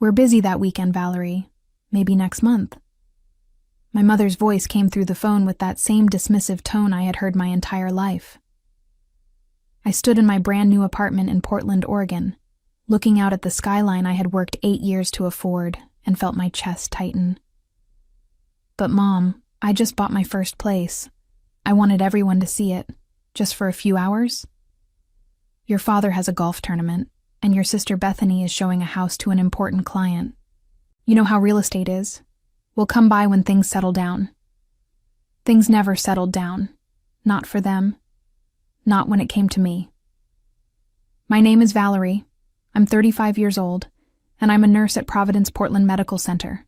"We're busy that weekend, Valerie. Maybe next month." My mother's voice came through the phone with that same dismissive tone I had heard my entire life. I stood in my brand new apartment in Portland, Oregon, looking out at the skyline I had worked 8 years to afford, and felt my chest tighten. "But Mom, I just bought my first place. I wanted everyone to see it, just for a few hours." "Your father has a golf tournament, and your sister Bethany is showing a house to an important client. You know how real estate is. We'll come by when things settle down." Things never settled down. Not for them. Not when it came to me. My name is Valerie. I'm 35 years old, and I'm a nurse at Providence Portland Medical Center.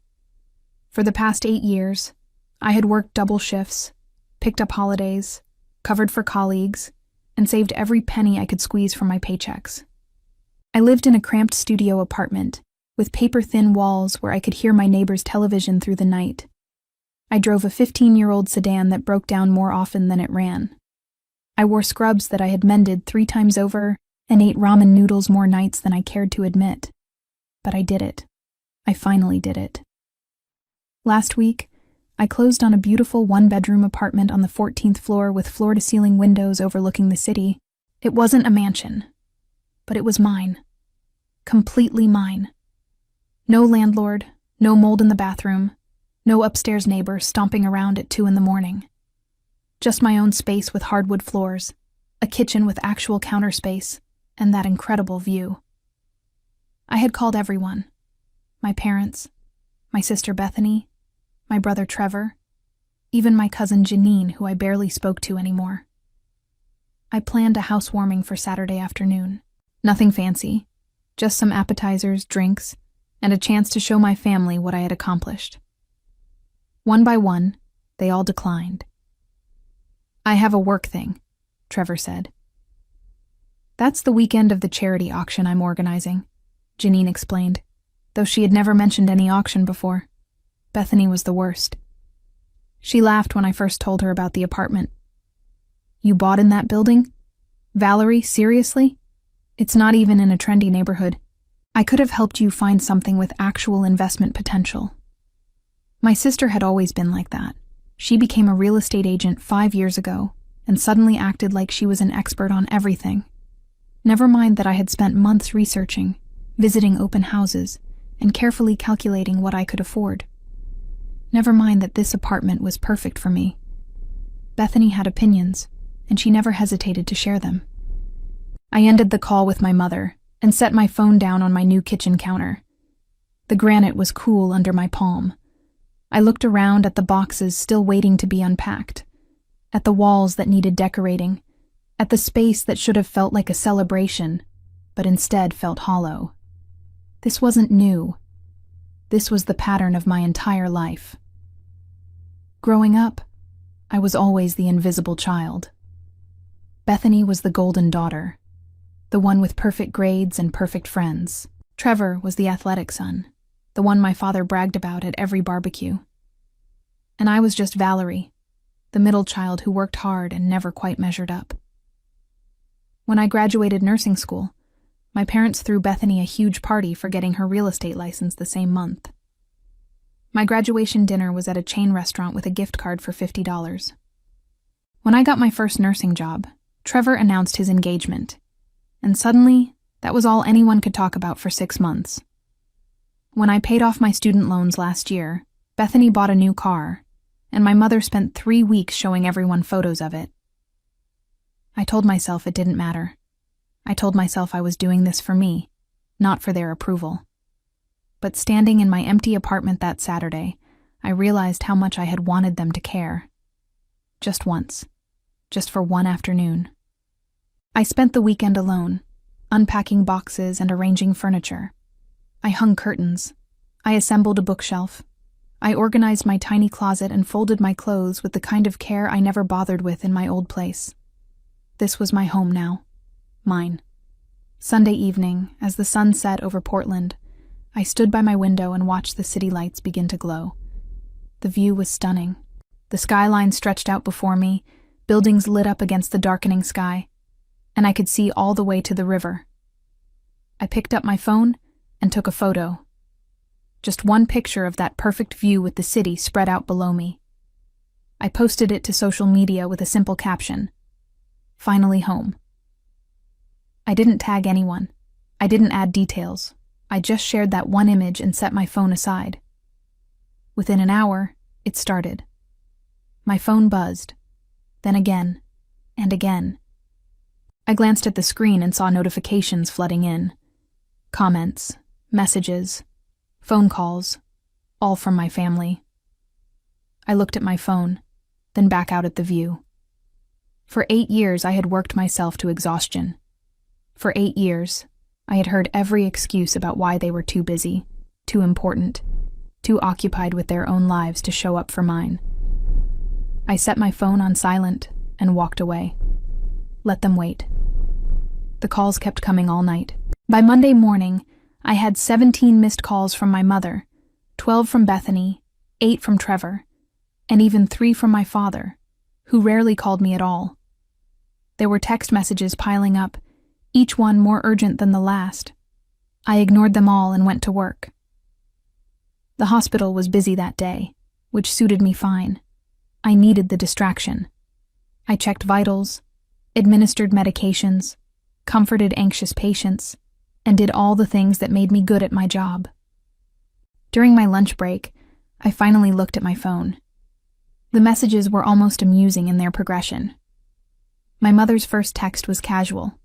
For the past 8 years, I had worked double shifts, picked up holidays, covered for colleagues, and saved every penny I could squeeze from my paychecks. I lived in a cramped studio apartment, with paper-thin walls where I could hear my neighbor's television through the night. I drove a 15-year-old sedan that broke down more often than it ran. I wore scrubs that I had mended 3 times over and ate ramen noodles more nights than I cared to admit. But I did it. I finally did it. Last week, I closed on a beautiful 1-bedroom apartment on the 14th floor with floor-to-ceiling windows overlooking the city. It wasn't a mansion, but it was mine. Completely mine. No landlord, no mold in the bathroom, no upstairs neighbor stomping around at 2 a.m. Just my own space with hardwood floors, a kitchen with actual counter space, and that incredible view. I had called everyone. My parents, my sister Bethany, my brother Trevor, even my cousin Janine, who I barely spoke to anymore. I planned a housewarming for Saturday afternoon. Nothing fancy, just some appetizers, drinks, and a chance to show my family what I had accomplished. One by one, they all declined. "I have a work thing," Trevor said. "That's the weekend of the charity auction I'm organizing," Janine explained, though she had never mentioned any auction before. Bethany was the worst. She laughed when I first told her about the apartment. "You bought in that building? Valerie, seriously? It's not even in a trendy neighborhood. I could have helped you find something with actual investment potential." My sister had always been like that. She became a real estate agent 5 years ago and suddenly acted like she was an expert on everything. Never mind that I had spent months researching, visiting open houses, and carefully calculating what I could afford. Never mind that this apartment was perfect for me. Bethany had opinions, and she never hesitated to share them. I ended the call with my mother and set my phone down on my new kitchen counter. The granite was cool under my palm. I looked around at the boxes still waiting to be unpacked, at the walls that needed decorating, at the space that should have felt like a celebration, but instead felt hollow. This wasn't new. This was the pattern of my entire life. Growing up, I was always the invisible child. Bethany was the golden daughter, the one with perfect grades and perfect friends. Trevor was the athletic son, the one my father bragged about at every barbecue. And I was just Valerie, the middle child who worked hard and never quite measured up. When I graduated nursing school, my parents threw Bethany a huge party for getting her real estate license the same month. My graduation dinner was at a chain restaurant with a gift card for $50. When I got my first nursing job, Trevor announced his engagement, and suddenly, that was all anyone could talk about for 6 months. When I paid off my student loans last year, Bethany bought a new car, and my mother spent 3 weeks showing everyone photos of it. I told myself it didn't matter. I told myself I was doing this for me, not for their approval. But standing in my empty apartment that Saturday, I realized how much I had wanted them to care. Just once. Just for one afternoon. I spent the weekend alone, unpacking boxes and arranging furniture. I hung curtains. I assembled a bookshelf. I organized my tiny closet and folded my clothes with the kind of care I never bothered with in my old place. This was my home now. Mine. Sunday evening, as the sun set over Portland, I stood by my window and watched the city lights begin to glow. The view was stunning. The skyline stretched out before me, buildings lit up against the darkening sky, and I could see all the way to the river. I picked up my phone and took a photo. just one picture of that perfect view with the city spread out below me. I posted it to social media with a simple caption, "Finally home." I didn't tag anyone. I didn't add details. I just shared that one image and set my phone aside. Within an hour, it started. My phone buzzed, then again, and again. I glanced at the screen and saw notifications flooding in. Comments, messages, phone calls, all from my family. I looked at my phone, then back out at the view. For 8 years, I had worked myself to exhaustion. For 8 years, I had heard every excuse about why they were too busy, too important, too occupied with their own lives to show up for mine. I set my phone on silent and walked away. Let them wait. The calls kept coming all night. By Monday morning, I had 17 missed calls from my mother, 12 from Bethany, 8 from Trevor, and even 3 from my father, who rarely called me at all. There were text messages piling up, each one more urgent than the last. I ignored them all and went to work. The hospital was busy that day, which suited me fine. I needed the distraction. I checked vitals, administered medications, comforted anxious patients, and did all the things that made me good at my job. During my lunch break, I finally looked at my phone. The messages were almost amusing in their progression. My mother's first text was casual.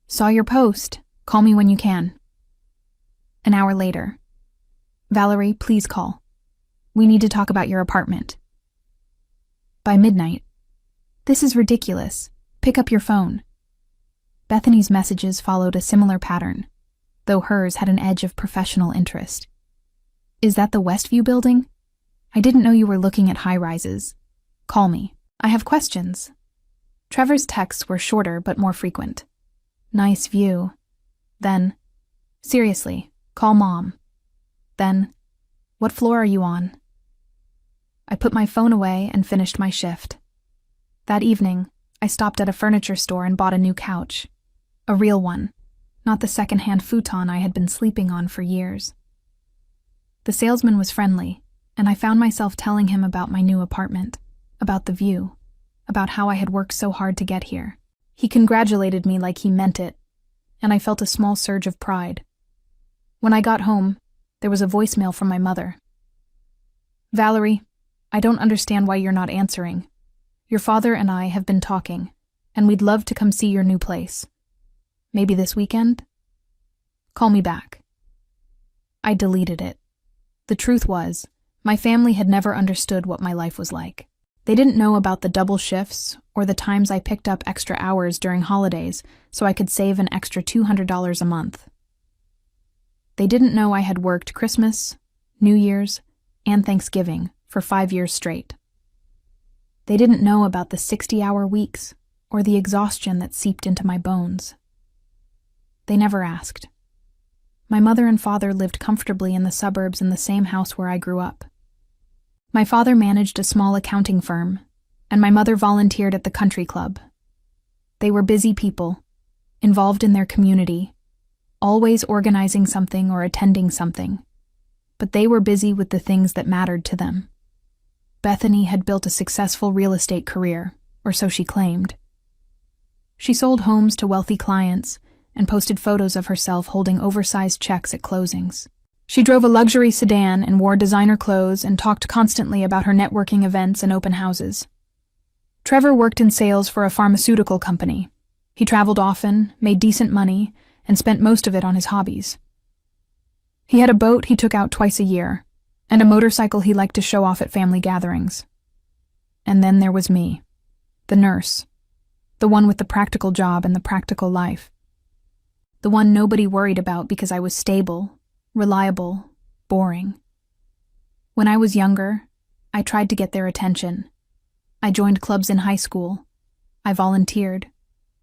"Saw your post. Call me when you can." An hour later, "Valerie, please call. We need to talk about your apartment." By midnight, "This is ridiculous. Pick up your phone." Bethany's messages followed a similar pattern, though hers had an edge of professional interest. "Is that the Westview building? I didn't know you were looking at high-rises. Call me. I have questions." Trevor's texts were shorter but more frequent. "Nice view." Then, "Seriously, call Mom." Then, "What floor are you on?" I put my phone away and finished my shift. That evening, I stopped at a furniture store and bought a new couch. A real one, not the second-hand futon I had been sleeping on for years. The salesman was friendly, and I found myself telling him about my new apartment, about the view, about how I had worked so hard to get here. He congratulated me like he meant it, and I felt a small surge of pride. When I got home, there was a voicemail from my mother. "Valerie, I don't understand why you're not answering. Your father and I have been talking, and we'd love to come see your new place. Maybe this weekend? Call me back." I deleted it. The truth was, my family had never understood what my life was like. They didn't know about the double shifts or the times I picked up extra hours during holidays so I could save an extra $200 a month. They didn't know I had worked Christmas, New Year's, and Thanksgiving for 5 years straight. They didn't know about the 60-hour weeks or the exhaustion that seeped into my bones. They never asked. My mother and father lived comfortably in the suburbs in the same house where I grew up. My father managed a small accounting firm, and my mother volunteered at the country club. They were busy people, involved in their community, always organizing something or attending something, but they were busy with the things that mattered to them. Bethany had built a successful real estate career, or so she claimed. She sold homes to wealthy clients and posted photos of herself holding oversized checks at closings. She drove a luxury sedan and wore designer clothes and talked constantly about her networking events and open houses. Trevor worked in sales for a pharmaceutical company. He traveled often, made decent money, and spent most of it on his hobbies. He had a boat he took out twice a year, and a motorcycle he liked to show off at family gatherings. And then there was me, the nurse, the one with the practical job and the practical life. The one nobody worried about because I was stable, reliable, boring. When I was younger, I tried to get their attention. I joined clubs in high school. I volunteered.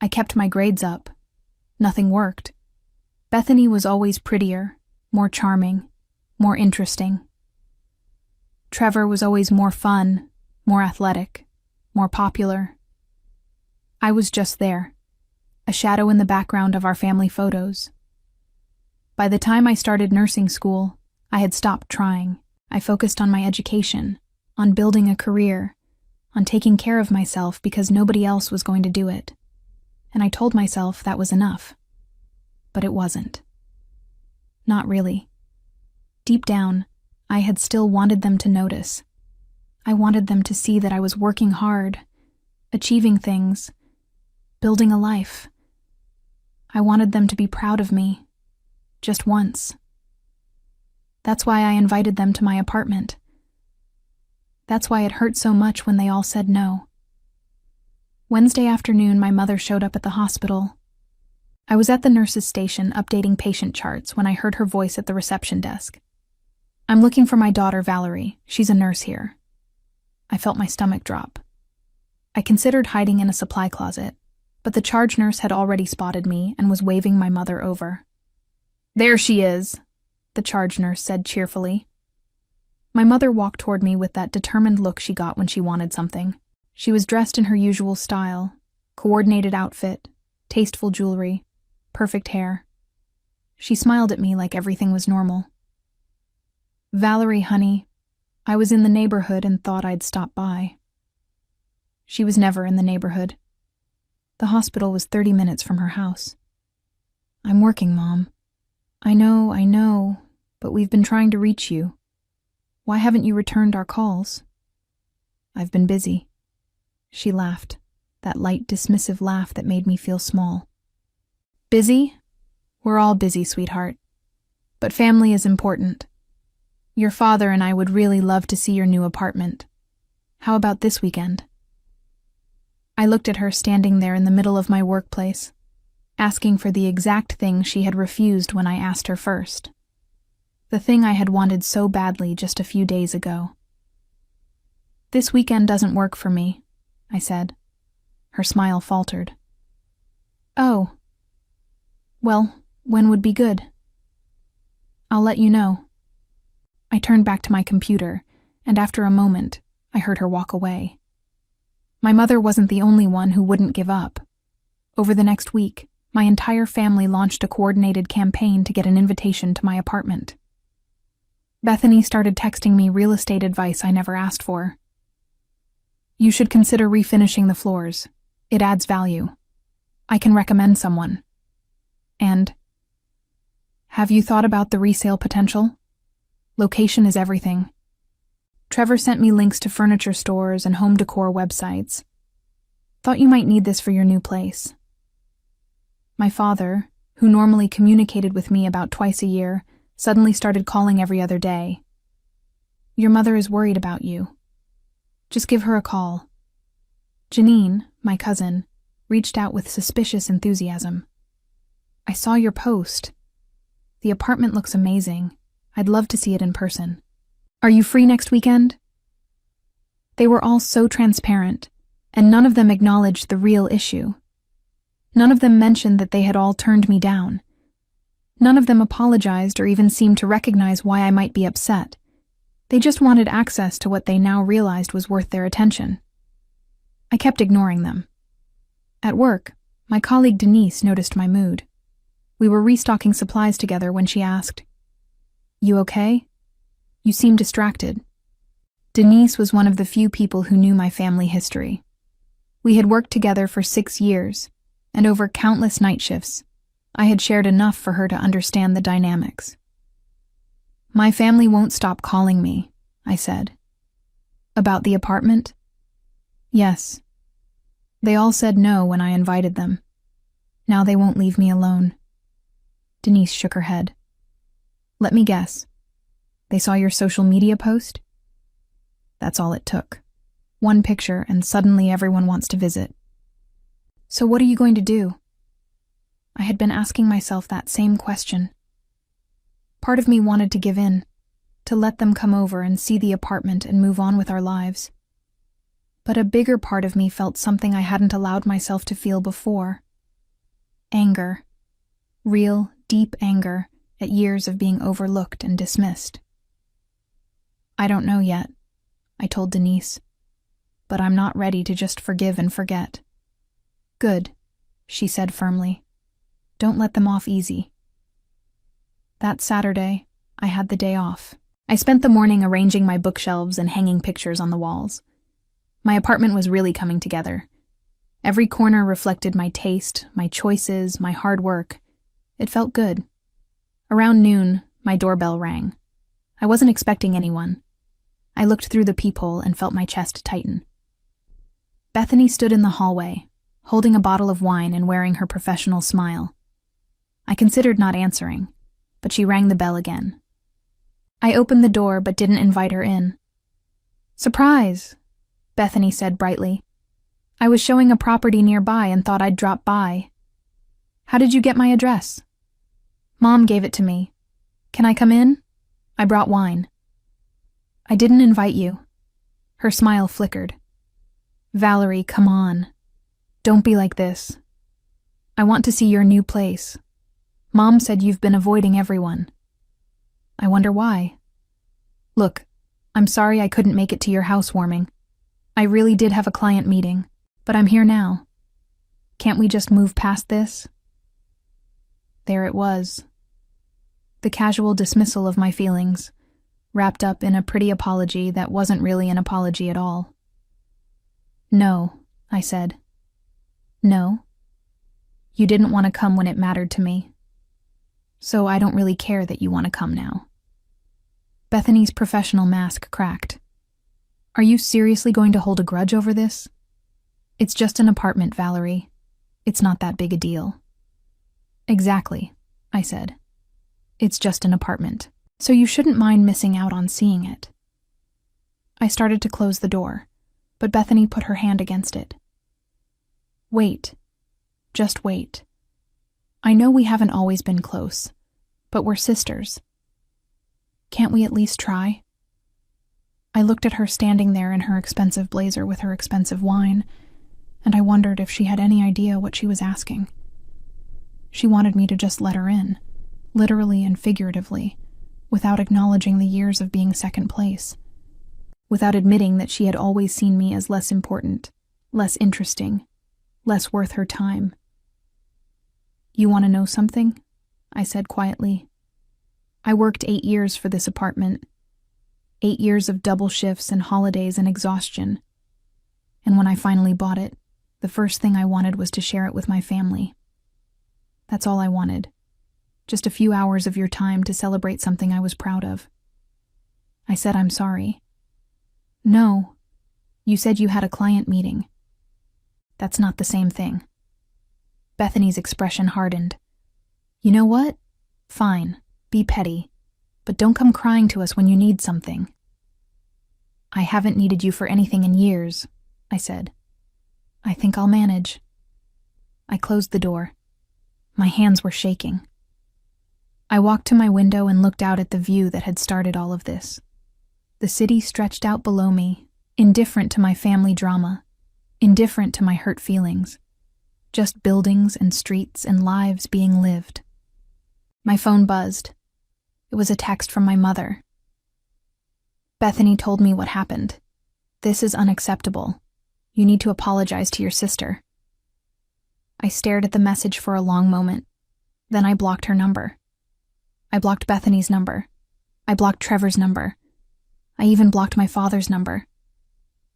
I kept my grades up. Nothing worked. Bethany was always prettier, more charming, more interesting. Trevor was always more fun, more athletic, more popular. I was just there, a shadow in the background of our family photos. By the time I started nursing school, I had stopped trying. I focused on my education, on building a career, on taking care of myself because nobody else was going to do it. And I told myself that was enough. But it wasn't. Not really. Deep down, I had still wanted them to notice. I wanted them to see that I was working hard, achieving things, building a life. I wanted them to be proud of me, just once. That's why I invited them to my apartment. That's why it hurt so much when they all said no. Wednesday afternoon, my mother showed up at the hospital. I was at the nurse's station updating patient charts when I heard her voice at the reception desk. "I'm looking for my daughter, Valerie. She's a nurse here." I felt my stomach drop. I considered hiding in a supply closet, but the charge nurse had already spotted me and was waving my mother over. "There she is," the charge nurse said cheerfully. My mother walked toward me with that determined look she got when she wanted something. She was dressed in her usual style, coordinated outfit, tasteful jewelry, perfect hair. She smiled at me like everything was normal. "Valerie, honey, I was in the neighborhood and thought I'd stop by." She was never in the neighborhood. The hospital was 30 minutes from her house. "I'm working, Mom." I know, but we've been trying to reach you. Why haven't you returned our calls?" "I've been busy." She laughed, that light, dismissive laugh that made me feel small. "Busy? We're all busy, sweetheart. But family is important. Your father and I would really love to see your new apartment. How about this weekend?" I looked at her standing there in the middle of my workplace, asking for the exact thing she had refused when I asked her first. The thing I had wanted so badly just a few days ago. "This weekend doesn't work for me," I said. Her smile faltered. "Oh. Well, when would be good?" "I'll let you know." I turned back to my computer, and after a moment, I heard her walk away. My mother wasn't the only one who wouldn't give up. Over the next week, my entire family launched a coordinated campaign to get an invitation to my apartment. Bethany started texting me real estate advice I never asked for. "You should consider refinishing the floors. It adds value. I can recommend someone." And, "Have you thought about the resale potential? Location is everything." Trevor sent me links to furniture stores and home decor websites. "Thought you might need this for your new place." My father, who normally communicated with me about twice a year, suddenly started calling every other day. "Your mother is worried about you. Just give her a call." Janine, my cousin, reached out with suspicious enthusiasm. "I saw your post. The apartment looks amazing. I'd love to see it in person. Are you free next weekend?" They were all so transparent, and none of them acknowledged the real issue. None of them mentioned that they had all turned me down. None of them apologized or even seemed to recognize why I might be upset. They just wanted access to what they now realized was worth their attention. I kept ignoring them. At work, my colleague Denise noticed my mood. We were restocking supplies together when she asked, "You okay? You seem distracted." Denise was one of the few people who knew my family history. We had worked together for 6 years, and over countless night shifts, I had shared enough for her to understand the dynamics. "My family won't stop calling me," I said. "About the apartment?" "Yes. They all said no when I invited them. Now they won't leave me alone." Denise shook her head. "Let me guess. They saw your social media post?" That's all it took. One picture and suddenly everyone wants to visit. "So what are you going to do?" I had been asking myself that same question. Part of me wanted to give in, to let them come over and see the apartment and move on with our lives. But a bigger part of me felt something I hadn't allowed myself to feel before. Anger. Real, deep anger at years of being overlooked and dismissed. "I don't know yet," I told Denise, "but I'm not ready to just forgive and forget." "Good," she said firmly. "Don't let them off easy." That Saturday, I had the day off. I spent the morning arranging my bookshelves and hanging pictures on the walls. My apartment was really coming together. Every corner reflected my taste, my choices, my hard work. It felt good. Around noon, my doorbell rang. I wasn't expecting anyone. I looked through the peephole and felt my chest tighten. Bethany stood in the hallway, holding a bottle of wine and wearing her professional smile. I considered not answering, but she rang the bell again. I opened the door but didn't invite her in. "Surprise," Bethany said brightly. "I was showing a property nearby and thought I'd drop by. How did you get my address?" "Mom gave it to me. Can I come in? I brought wine." "I didn't invite you." Her smile flickered. "Valerie, come on. Don't be like this. I want to see your new place. Mom said you've been avoiding everyone." "I wonder why." "Look, I'm sorry I couldn't make it to your housewarming. I really did have a client meeting, but I'm here now. Can't we just move past this?" There it was. The casual dismissal of my feelings, wrapped up in a pretty apology that wasn't really an apology at all. "No," I said. "No? You didn't want to come when it mattered to me. So I don't really care that you want to come now." Bethany's professional mask cracked. "Are you seriously going to hold a grudge over this? It's just an apartment, Valerie. It's not that big a deal." "Exactly," I said. "It's just an apartment, so you shouldn't mind missing out on seeing it." I started to close the door, but Bethany put her hand against it. "Wait. Just wait. I know we haven't always been close, but we're sisters. Can't we at least try?" I looked at her standing there in her expensive blazer with her expensive wine, and I wondered if she had any idea what she was asking. She wanted me to just let her in, literally and figuratively, without acknowledging the years of being second place, without admitting that she had always seen me as less important, less interesting, less worth her time. "You want to know something?" I said quietly. "I worked 8 years for this apartment. 8 years of double shifts and holidays and exhaustion. And when I finally bought it, the first thing I wanted was to share it with my family. That's all I wanted. Just a few hours of your time to celebrate something I was proud of." I said I'm sorry. "No. You said you had a client meeting." "That's not the same thing." Bethany's expression hardened. "You know what? Fine. Be petty. But don't come crying to us when you need something." "I haven't needed you for anything in years," I said. "I think I'll manage." I closed the door. My hands were shaking. I walked to my window and looked out at the view that had started all of this. The city stretched out below me, indifferent to my family drama, indifferent to my hurt feelings. Just buildings and streets and lives being lived. My phone buzzed. It was a text from my mother. "Bethany told me what happened. This is unacceptable. You need to apologize to your sister." I stared at the message for a long moment. Then I blocked her number. I blocked Bethany's number. I blocked Trevor's number. I even blocked my father's number.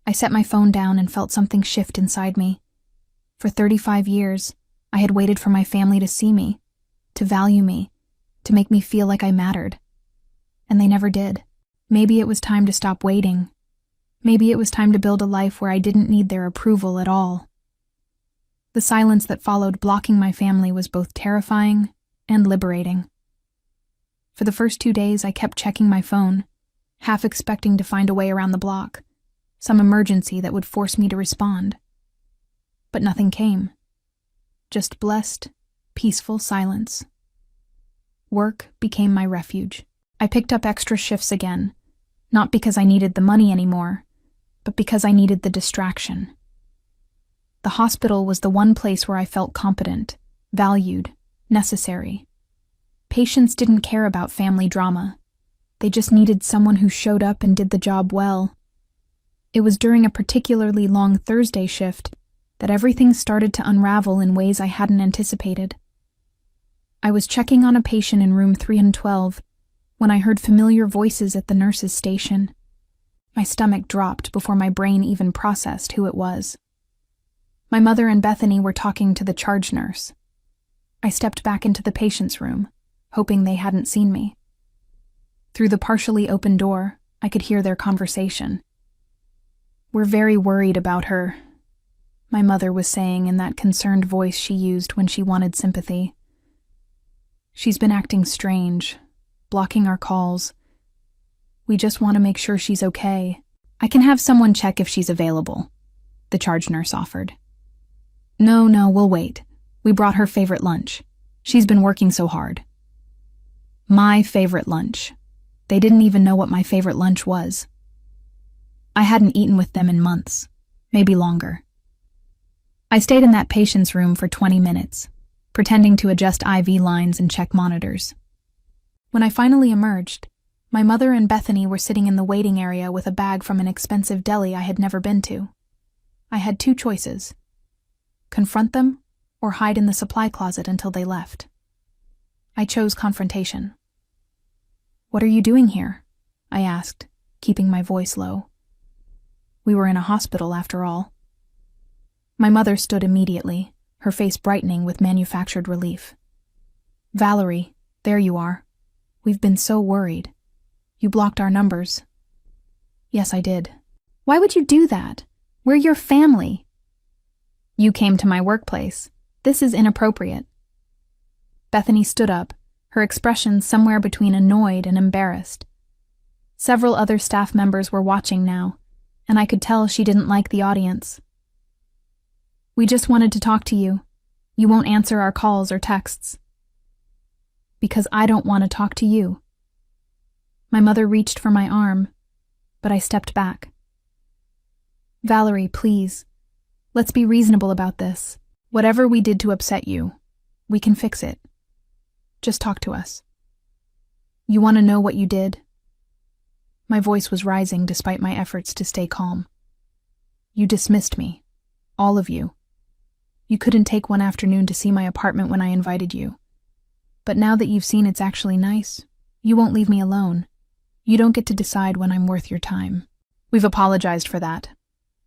I set my phone down and felt something shift inside me. For 35 years, I had waited for my family to see me, to value me, to make me feel like I mattered. And they never did. Maybe it was time to stop waiting. Maybe it was time to build a life where I didn't need their approval at all. The silence that followed blocking my family was both terrifying and liberating. For the first 2 days, I kept checking my phone, half expecting to find a way around the block, some emergency that would force me to respond. But nothing came. Just blessed, peaceful silence. Work became my refuge. I picked up extra shifts again, not because I needed the money anymore, but because I needed the distraction. The hospital was the one place where I felt competent, valued, necessary. Patients didn't care about family drama. They just needed someone who showed up and did the job well. It was during a particularly long Thursday shift that everything started to unravel in ways I hadn't anticipated. I was checking on a patient in room 312 When I heard familiar voices at the nurse's station, my stomach dropped before my brain even processed who it was. My mother and Bethany were talking to the charge nurse. I stepped back into the patient's room, hoping they hadn't seen me. Through the partially open door, I could hear their conversation. "We're very worried about her," my mother was saying in that concerned voice she used when she wanted sympathy. "She's been acting strange, blocking our calls. We just want to make sure she's okay." "I can have someone check if she's available," the charge nurse offered. No, we'll wait. We brought her favorite lunch. She's been working so hard." My favorite lunch. They didn't even know what my favorite lunch was. I hadn't eaten with them in months, maybe longer. I stayed in that patient's room for 20 minutes, pretending to adjust IV lines and check monitors. When I finally emerged, my mother and Bethany were sitting in the waiting area with a bag from an expensive deli I had never been to. I had two choices: confront them or hide in the supply closet until they left. I chose confrontation. "What are you doing here?" I asked, keeping my voice low. We were in a hospital, after all. My mother stood immediately, her face brightening with manufactured relief. "Valerie, there you are. We've been so worried. You blocked our numbers." "Yes, I did." "Why would you do that? We're your family." "You came to my workplace. This is inappropriate." Bethany stood up, her expression somewhere between annoyed and embarrassed. Several other staff members were watching now, and I could tell she didn't like the audience. "We just wanted to talk to you. You won't answer our calls or texts." "Because I don't want to talk to you." My mother reached for my arm, but I stepped back. "Valerie, please. Let's be reasonable about this. Whatever we did to upset you, we can fix it. Just talk to us. You want to know what you did?" My voice was rising despite my efforts to stay calm. "You dismissed me. All of you. You couldn't take one afternoon to see my apartment when I invited you. But now that you've seen it's actually nice, you won't leave me alone. You don't get to decide when I'm worth your time." "We've apologized for that,"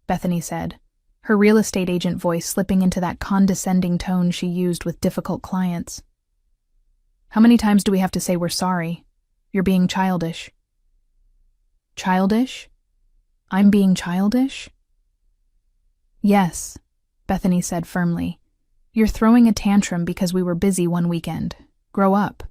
Bethany said, her real estate agent voice slipping into that condescending tone she used with difficult clients. "How many times do we have to say we're sorry? You're being childish." "Childish? I'm being childish?" "Yes," Bethany said firmly. "You're throwing a tantrum because we were busy one weekend. Grow up."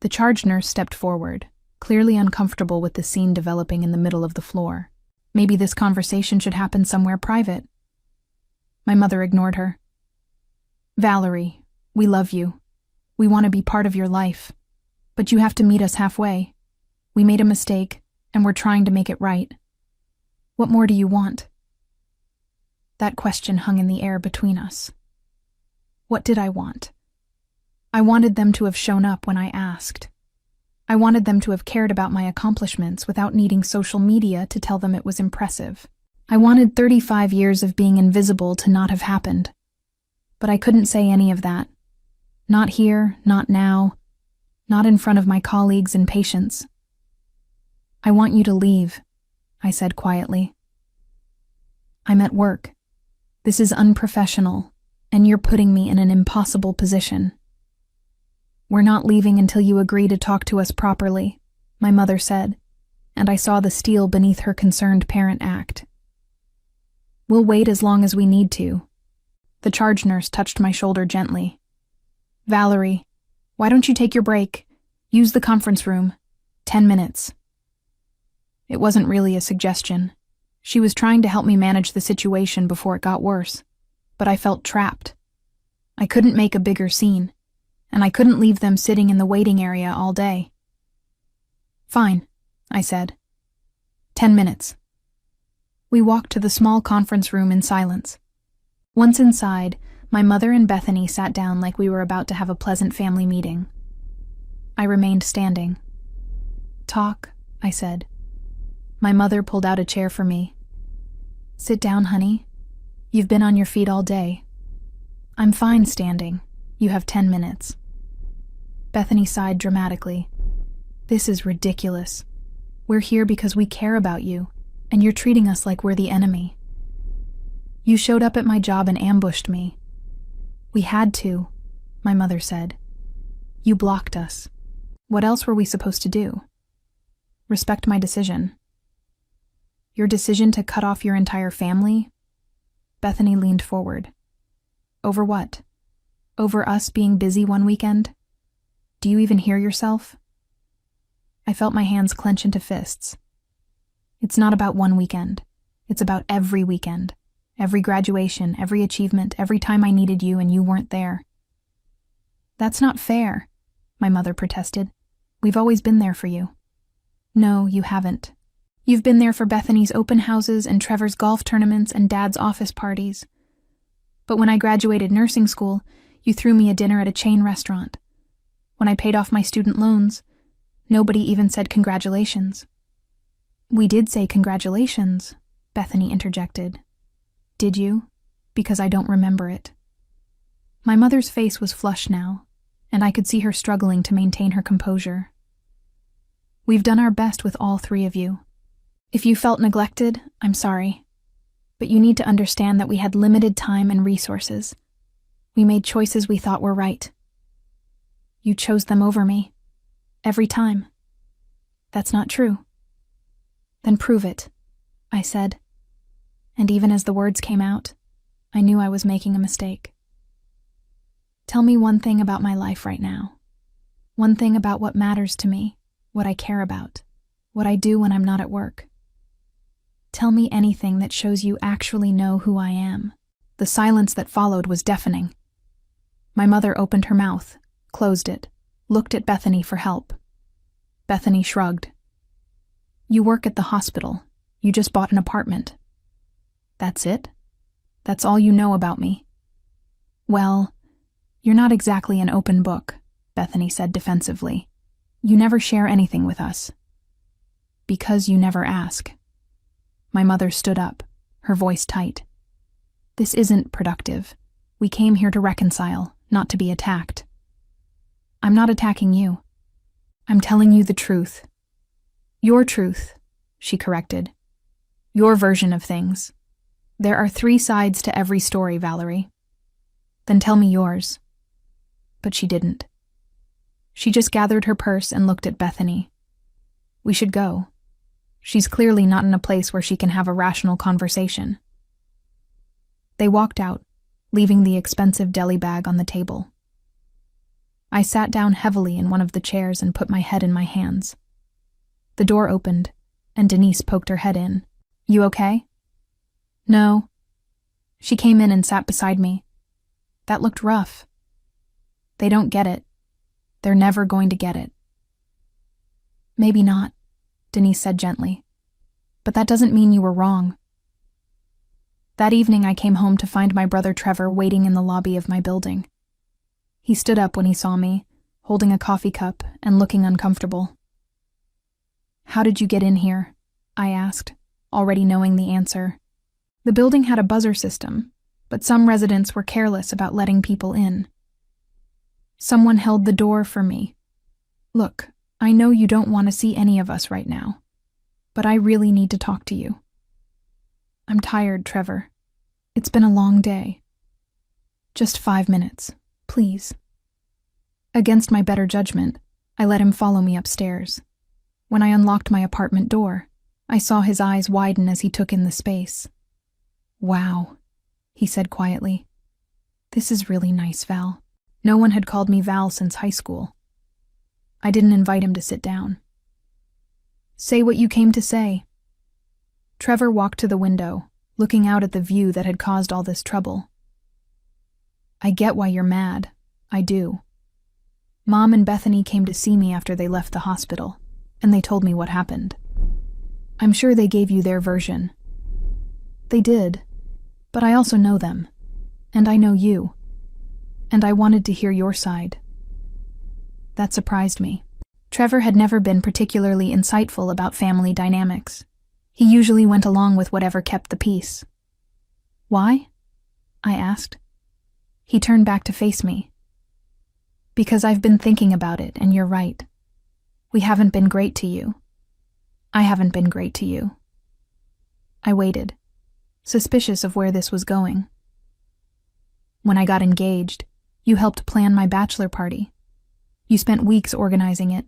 The charge nurse stepped forward, clearly uncomfortable with the scene developing in the middle of the floor. Maybe this conversation should happen somewhere private. My mother ignored her. "Valerie, we love you. We want to be part of your life. But you have to meet us halfway. We made a mistake, and we're trying to make it right. What more do you want?" That question hung in the air between us. What did I want? I wanted them to have shown up when I asked. I wanted them to have cared about my accomplishments without needing social media to tell them it was impressive. I wanted 35 years of being invisible to not have happened. But I couldn't say any of that. Not here, not now, not in front of my colleagues and patients. "I want you to leave," I said quietly. "I'm at work. This is unprofessional, and you're putting me in an impossible position." "We're not leaving until you agree to talk to us properly," my mother said, and I saw the steel beneath her concerned parent act. "We'll wait as long as we need to." The charge nurse touched my shoulder gently. "Valerie, why don't you take your break? Use the conference room. 10 minutes. It wasn't really a suggestion. She was trying to help me manage the situation before it got worse, but I felt trapped. I couldn't make a bigger scene, and I couldn't leave them sitting in the waiting area all day. "Fine," I said. 10 minutes. We walked to the small conference room in silence. Once inside, my mother and Bethany sat down like we were about to have a pleasant family meeting. I remained standing. "Talk," I said. My mother pulled out a chair for me. "Sit down, honey. You've been on your feet all day." "I'm fine standing. You have 10 minutes. Bethany sighed dramatically. This is ridiculous. We're here because we care about you, and you're treating us like we're the enemy. You showed up at my job and ambushed me. We had to, my mother said. You blocked us. What else were we supposed to do? Respect my decision. Your decision to cut off your entire family? Bethany leaned forward. Over what? Over us being busy one weekend? Do you even hear yourself? I felt my hands clench into fists. It's not about one weekend. It's about every weekend. Every graduation, every achievement, every time I needed you and you weren't there. That's not fair, my mother protested. We've always been there for you. No, you haven't. You've been there for Bethany's open houses and Trevor's golf tournaments and Dad's office parties. But when I graduated nursing school, you threw me a dinner at a chain restaurant. When I paid off my student loans, nobody even said congratulations. We did say congratulations, Bethany interjected. Did you? Because I don't remember it. My mother's face was flushed now, and I could see her struggling to maintain her composure. We've done our best with all three of you. If you felt neglected, I'm sorry. But you need to understand that we had limited time and resources. We made choices we thought were right. You chose them over me. Every time. That's not true. Then prove it, I said. And even as the words came out, I knew I was making a mistake. Tell me one thing about my life right now. One thing about what matters to me, what I care about, what I do when I'm not at work. Tell me anything that shows you actually know who I am. The silence that followed was deafening. My mother opened her mouth, closed it, looked at Bethany for help. Bethany shrugged. You work at the hospital. You just bought an apartment. That's it? That's all you know about me? Well, you're not exactly an open book, Bethany said defensively. You never share anything with us. Because you never ask. My mother stood up, her voice tight. This isn't productive. We came here to reconcile, not to be attacked. I'm not attacking you. I'm telling you the truth. Your truth, she corrected. Your version of things. There are 3 sides to every story, Valerie. Then tell me yours. But she didn't. She just gathered her purse and looked at Bethany. We should go. She's clearly not in a place where she can have a rational conversation. They walked out, leaving the expensive deli bag on the table. I sat down heavily in one of the chairs and put my head in my hands. The door opened, and Denise poked her head in. You okay? No. She came in and sat beside me. That looked rough. They don't get it. They're never going to get it. Maybe not, Denise said gently. But that doesn't mean you were wrong. That evening I came home to find my brother Trevor waiting in the lobby of my building. He stood up when he saw me, holding a coffee cup and looking uncomfortable. How did you get in here? I asked, already knowing the answer. The building had a buzzer system, but some residents were careless about letting people in. Someone held the door for me. Look, I know you don't want to see any of us right now, but I really need to talk to you. I'm tired, Trevor. It's been a long day. Just 5 minutes, please. Against my better judgment, I let him follow me upstairs. When I unlocked my apartment door, I saw his eyes widen as he took in the space. Wow, he said quietly. This is really nice, Val. No one had called me Val since high school. I didn't invite him to sit down. Say what you came to say. Trevor walked to the window, looking out at the view that had caused all this trouble. I get why you're mad. I do. Mom and Bethany came to see me after they left the hospital, and they told me what happened. I'm sure they gave you their version. They did, but I also know them, and I know you, and I wanted to hear your side. That surprised me. Trevor had never been particularly insightful about family dynamics. He usually went along with whatever kept the peace. Why? I asked. He turned back to face me. Because I've been thinking about it, and you're right. We haven't been great to you. I haven't been great to you. I waited, suspicious of where this was going. When I got engaged, you helped plan my bachelor party. You spent weeks organizing it,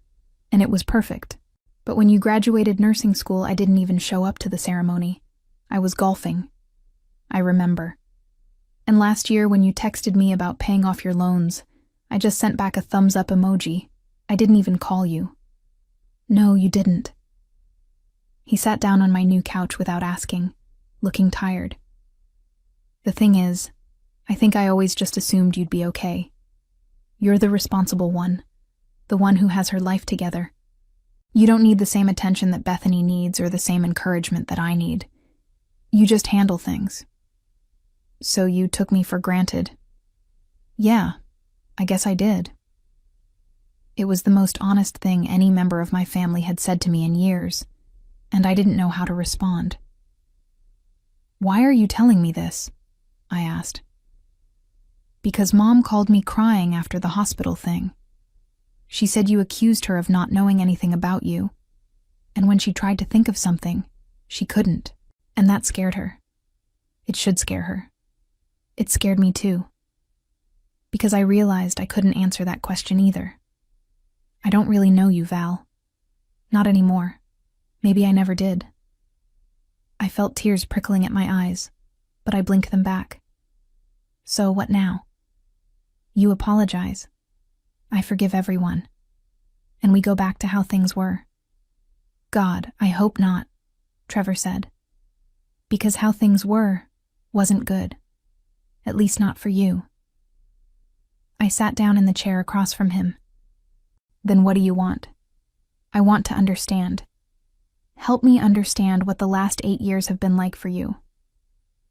and it was perfect. But when you graduated nursing school, I didn't even show up to the ceremony. I was golfing. I remember. And last year, when you texted me about paying off your loans, I just sent back a thumbs up emoji. I didn't even call you. No, you didn't. He sat down on my new couch without asking, looking tired. The thing is, I think I always just assumed you'd be okay. You're the responsible one, the one who has her life together. You don't need the same attention that Bethany needs or the same encouragement that I need. You just handle things. So you took me for granted. Yeah, I guess I did. It was the most honest thing any member of my family had said to me in years, and I didn't know how to respond. Why are you telling me this? I asked. Because Mom called me crying after the hospital thing. She said you accused her of not knowing anything about you, and when she tried to think of something, she couldn't, and that scared her. It should scare her. It scared me too, because I realized I couldn't answer that question either. I don't really know you, Val. Not anymore. Maybe I never did. I felt tears prickling at my eyes, but I blinked them back. So what now? You apologize. I forgive everyone. And we go back to how things were. God, I hope not, Trevor said. Because how things were wasn't good. At least not for you. I sat down in the chair across from him. Then what do you want? I want to understand. Help me understand what the last 8 years have been like for you.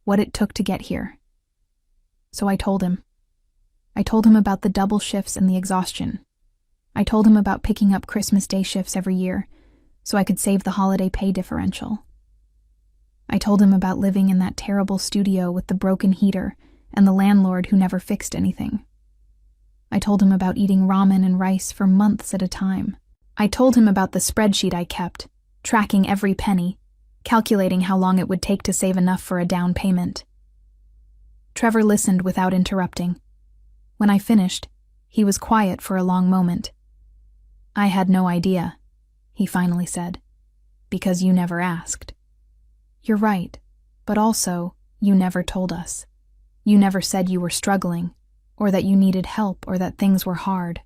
What it took to get here. So I told him. I told him about the double shifts and the exhaustion. I told him about picking up Christmas Day shifts every year so I could save the holiday pay differential. I told him about living in that terrible studio with the broken heater and the landlord who never fixed anything. I told him about eating ramen and rice for months at a time. I told him about the spreadsheet I kept, tracking every penny, calculating how long it would take to save enough for a down payment. Trevor listened without interrupting. When I finished, he was quiet for a long moment. I had no idea, he finally said, because you never asked. You're right, but also, you never told us. You never said you were struggling, or that you needed help, or that things were hard.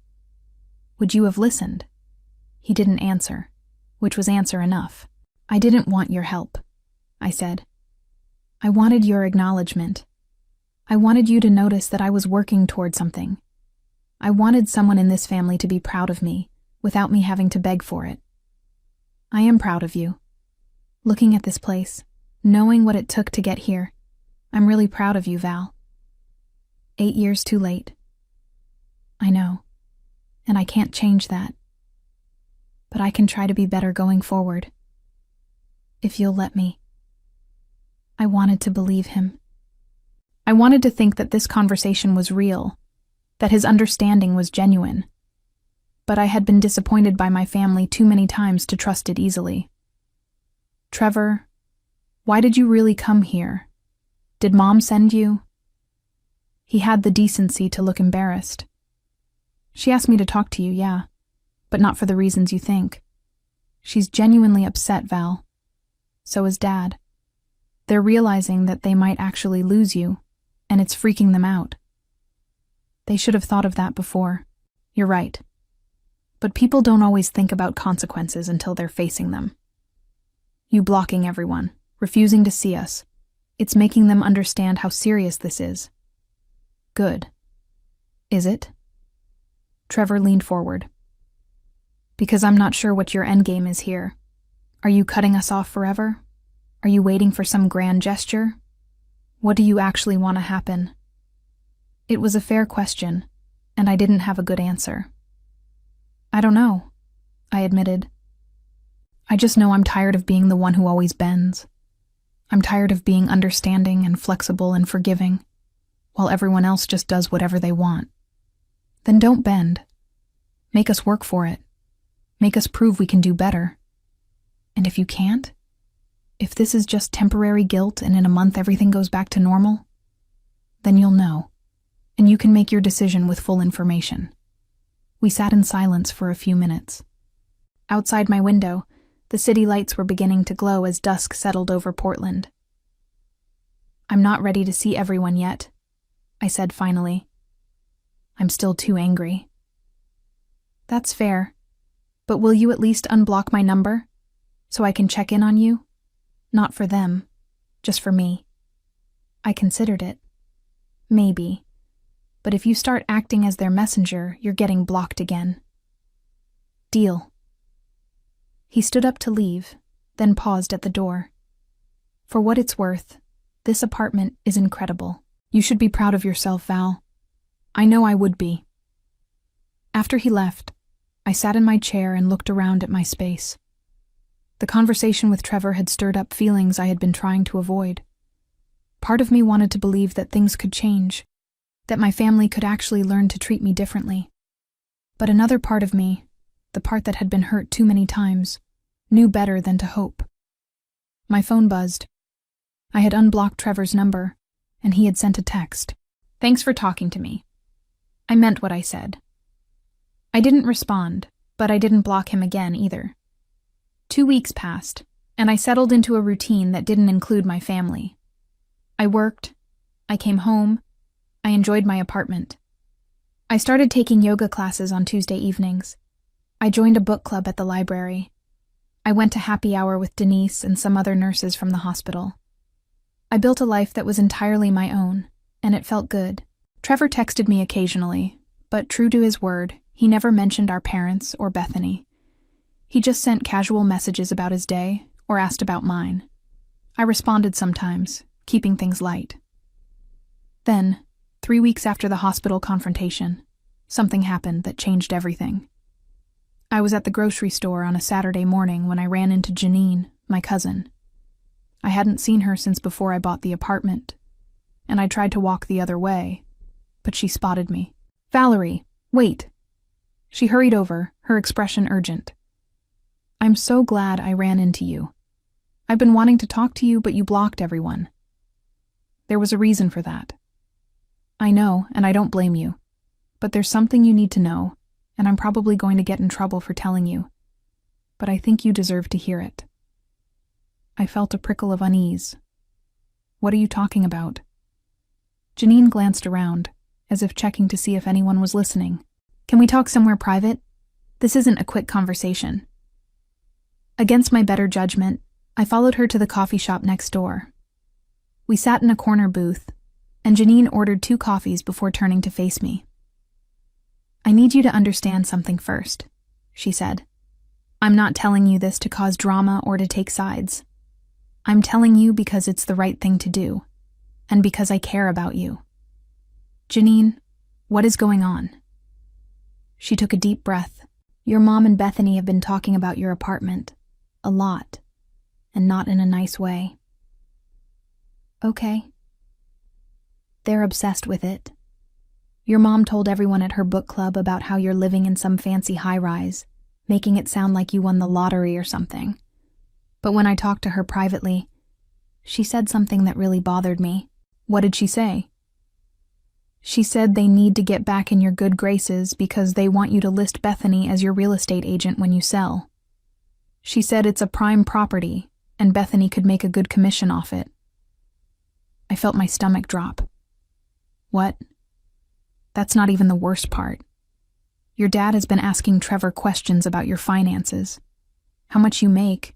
Would you have listened? He didn't answer, which was answer enough. I didn't want your help, I said. I wanted your acknowledgement. I wanted you to notice that I was working toward something. I wanted someone in this family to be proud of me, without me having to beg for it. I am proud of you. Looking at this place, knowing what it took to get here, I'm really proud of you, Val. 8 years too late. I know, and I can't change that. But I can try to be better going forward. If you'll let me. I wanted to believe him. I wanted to think that this conversation was real, that his understanding was genuine. But I had been disappointed by my family too many times to trust it easily. Trevor, why did you really come here? Did Mom send you? He had the decency to look embarrassed. She asked me to talk to you, yeah, but not for the reasons you think. She's genuinely upset, Val. So is Dad. They're realizing that they might actually lose you, and it's freaking them out. They should have thought of that before. You're right. But people don't always think about consequences until they're facing them. You blocking everyone, refusing to see us. It's making them understand how serious this is. Good. Is it? Trevor leaned forward. Because I'm not sure what your endgame is here. Are you cutting us off forever? Are you waiting for some grand gesture? What do you actually want to happen? It was a fair question, and I didn't have a good answer. I don't know, I admitted. I just know I'm tired of being the one who always bends. I'm tired of being understanding and flexible and forgiving, while everyone else just does whatever they want. Then don't bend. Make us work for it. Make us prove we can do better. And if you can't? If this is just temporary guilt and in a month everything goes back to normal? Then you'll know, and you can make your decision with full information. We sat in silence for a few minutes. Outside my window, the city lights were beginning to glow as dusk settled over Portland. I'm not ready to see everyone yet, I said finally. I'm still too angry. That's fair, but will you at least unblock my number so I can check in on you? Not for them, just for me. I considered it. Maybe. But if you start acting as their messenger, you're getting blocked again. Deal. He stood up to leave, then paused at the door. For what it's worth, this apartment is incredible. You should be proud of yourself, Val. I know I would be. After he left, I sat in my chair and looked around at my space. The conversation with Trevor had stirred up feelings I had been trying to avoid. Part of me wanted to believe that things could change, that my family could actually learn to treat me differently. But another part of me, the part that had been hurt too many times, knew better than to hope. My phone buzzed. I had unblocked Trevor's number, and he had sent a text. Thanks for talking to me. I meant what I said. I didn't respond, but I didn't block him again either. 2 weeks passed, and I settled into a routine that didn't include my family. I worked, I came home, I enjoyed my apartment. I started taking yoga classes on Tuesday evenings. I joined a book club at the library. I went to happy hour with Denise and some other nurses from the hospital. I built a life that was entirely my own, and it felt good. Trevor texted me occasionally, but true to his word, he never mentioned our parents or Bethany. He just sent casual messages about his day or asked about mine. I responded sometimes, keeping things light. Then, 3 weeks after the hospital confrontation, something happened that changed everything. I was at the grocery store on a Saturday morning when I ran into Janine, my cousin. I hadn't seen her since before I bought the apartment, and I tried to walk the other way, but she spotted me. Valerie, wait. She hurried over, her expression urgent. I'm so glad I ran into you. I've been wanting to talk to you, but you blocked everyone. There was a reason for that. I know, and I don't blame you. But there's something you need to know, and I'm probably going to get in trouble for telling you. But I think you deserve to hear it. I felt a prickle of unease. What are you talking about? Janine glanced around, as if checking to see if anyone was listening. Can we talk somewhere private? This isn't a quick conversation. Against my better judgment, I followed her to the coffee shop next door. We sat in a corner booth, and Janine ordered 2 coffees before turning to face me. I need you to understand something first, she said. I'm not telling you this to cause drama or to take sides. I'm telling you because it's the right thing to do, and because I care about you. Janine, what is going on? She took a deep breath. Your mom and Bethany have been talking about your apartment. A lot. And not in a nice way. Okay. They're obsessed with it. Your mom told everyone at her book club about how you're living in some fancy high-rise, making it sound like you won the lottery or something. But when I talked to her privately, she said something that really bothered me. What did she say? She said they need to get back in your good graces because they want you to list Bethany as your real estate agent when you sell. She said it's a prime property, and Bethany could make a good commission off it. I felt my stomach drop. What? That's not even the worst part. Your dad has been asking Trevor questions about your finances. How much you make,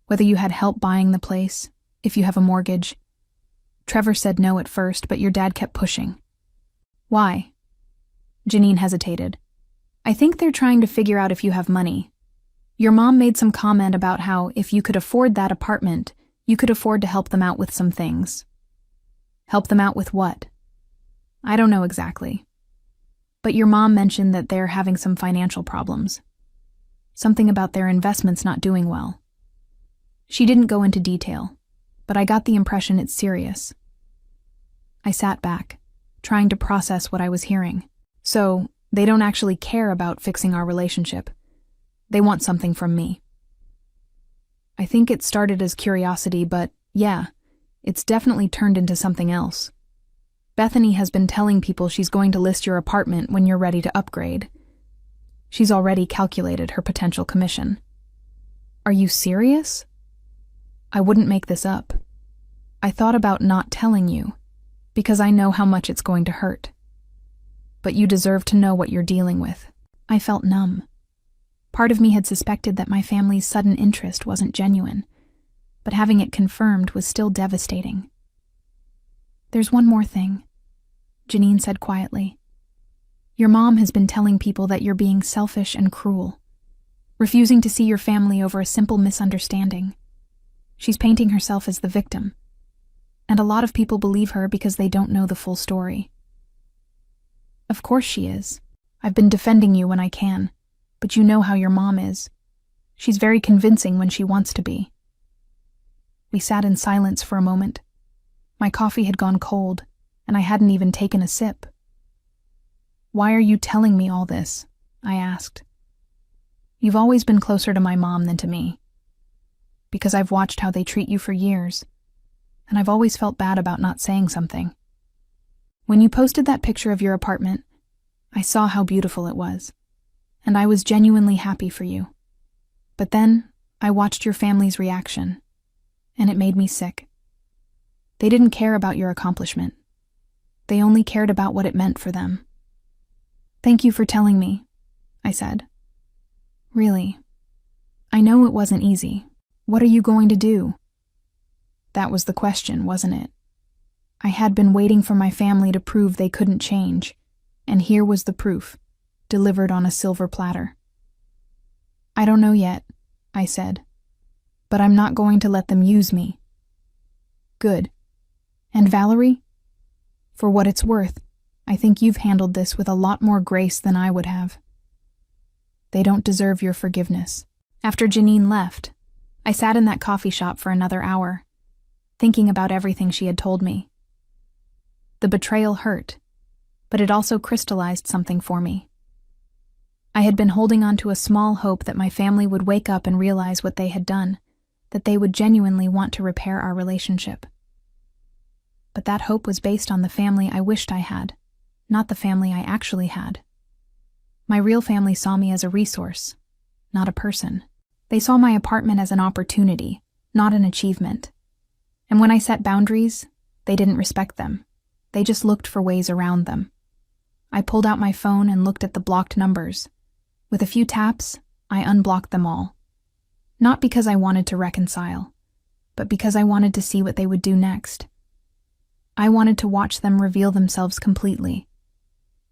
whether you had help buying the place, if you have a mortgage. Trevor said no at first, but your dad kept pushing. Why? Janine hesitated. I think they're trying to figure out if you have money. Your mom made some comment about how if you could afford that apartment, you could afford to help them out with some things. Help them out with what? I don't know exactly. But your mom mentioned that they're having some financial problems. Something about their investments not doing well. She didn't go into detail, but I got the impression it's serious. I sat back, trying to process what I was hearing. So, they don't actually care about fixing our relationship. They want something from me. I think it started as curiosity, but yeah, it's definitely turned into something else. Bethany has been telling people she's going to list your apartment when you're ready to upgrade. She's already calculated her potential commission. Are you serious? I wouldn't make this up. I thought about not telling you, because I know how much it's going to hurt. But you deserve to know what you're dealing with. I felt numb. Part of me had suspected that my family's sudden interest wasn't genuine, but having it confirmed was still devastating. There's one more thing, Janine said quietly. Your mom has been telling people that you're being selfish and cruel, refusing to see your family over a simple misunderstanding. She's painting herself as the victim, and a lot of people believe her because they don't know the full story. Of course she is. I've been defending you when I can, but you know how your mom is. She's very convincing when she wants to be. We sat in silence for a moment. My coffee had gone cold, and I hadn't even taken a sip. Why are you telling me all this? I asked. You've always been closer to my mom than to me. Because I've watched how they treat you for years, and I've always felt bad about not saying something. When you posted that picture of your apartment, I saw how beautiful it was, and I was genuinely happy for you. But then, I watched your family's reaction, and it made me sick. They didn't care about your accomplishment. They only cared about what it meant for them. Thank you for telling me, I said. Really. I know it wasn't easy. What are you going to do? That was the question, wasn't it? I had been waiting for my family to prove they couldn't change, and here was the proof, delivered on a silver platter. I don't know yet, I said, but I'm not going to let them use me. Good. And Valerie? For what it's worth, I think you've handled this with a lot more grace than I would have. They don't deserve your forgiveness. After Janine left, I sat in that coffee shop for another hour, thinking about everything she had told me. The betrayal hurt, but it also crystallized something for me. I had been holding on to a small hope that my family would wake up and realize what they had done, that they would genuinely want to repair our relationship. But that hope was based on the family I wished I had, not the family I actually had. My real family saw me as a resource, not a person. They saw my apartment as an opportunity, not an achievement. And when I set boundaries, they didn't respect them. They just looked for ways around them. I pulled out my phone and looked at the blocked numbers. With a few taps, I unblocked them all. Not because I wanted to reconcile, but because I wanted to see what they would do next. I wanted to watch them reveal themselves completely,